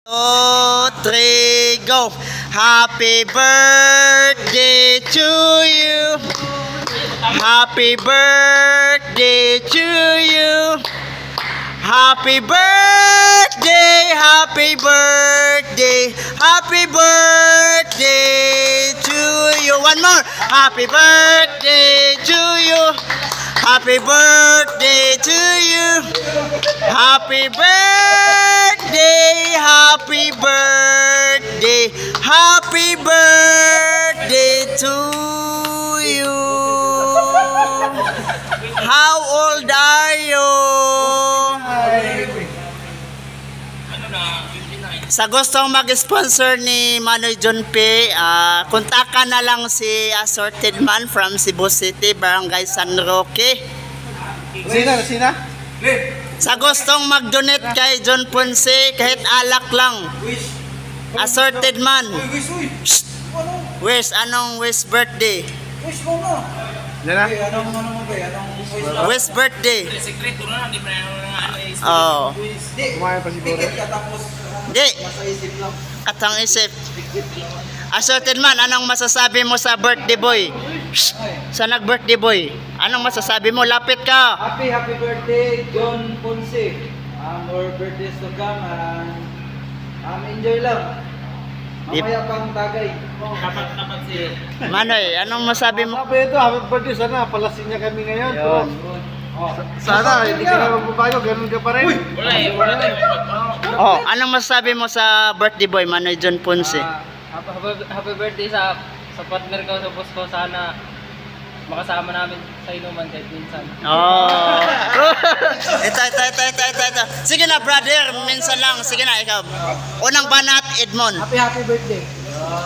3, go. Happy birthday to you. Happy birthday to you. Happy birthday, happy birthday, happy birthday to you. One more. Happy birthday to you. Happy birthday to you. Happy birthday, happy birthday, happy birthday to you. How old are you? Sa gustong mag-sponsor ni Manoy John P, kontakan na lang si Assorted Man from Cebu City, Barangay San Roque. Sina? Sa gustong mag-donate kay John Ponce, kahit alak lang. Assorted Man. Wish, anong wish birthday? Wish mo na. Yan na? Anong mo ba? Anong Wish birthday. Sekreto na, di ba na Oh. Kumain pa siguro. tapos Di, nasa isip lang. katang isip. Assorted Man, anong masasabi mo sa birthday boy? Sa nag-birthday boy, anong masasabi mo? Lapit ka. Happy birthday, John Ponce. More birthdays to come and enjoy lang. Mamaya pang tagay. Dapat si Manoy, anong masabi mo? Sabi ito, happy birthday. Sana palasin niya kami ngayon. Yun. Sana, hindi ka na magbabago. Ganun ka pa rin. wala. Oh, anong masasabi mo sa birthday boy, Manoy John Ponce? Happy birthday sa partner ko, sa boss ko. Sana makasama namin sa inuman kahit minsan. Oh. ito. Sige na, brother, minsan lang. Sige na, ikaw. Unang banat, Edmond. Happy birthday.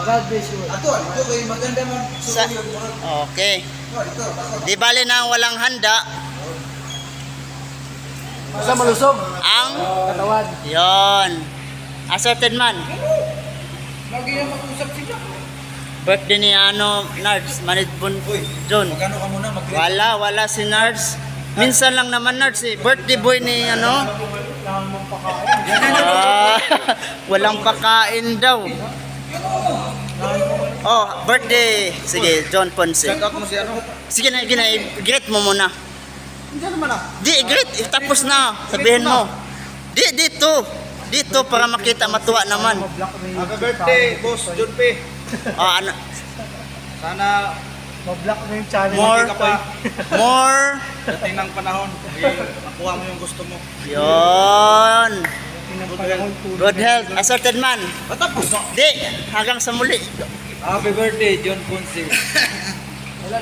God bless you. Ito kayo maganda man. Okay. Di bali na walang handa. Sa malusog. Ang Katawan. yon. Assorted Man. Lagi yung mag-usap sila. Birthday ni Nards, Manid John. Magkano ka muna? Wala si Nards. Minsan lang naman Nards eh. Birthday boy ni walang pakain daw. Oh, birthday. Sige, John Ponce. Ako mo si ano? Sige na, i-greet mo muna. Hindi naman ah. Di, i-greet. Tapos na. Sabihin mo. Di, dito. Dito para makita, matuwa naman. Happy birthday, Boss John P. Oh, ano? Sana Mablock na yung channel. More. dating ng panahon, nakuha mo yung gusto mo. Yon. Good health. Assorted Man. Patapos na. Di, hanggang sa muli. Happy birthday, John Ponce.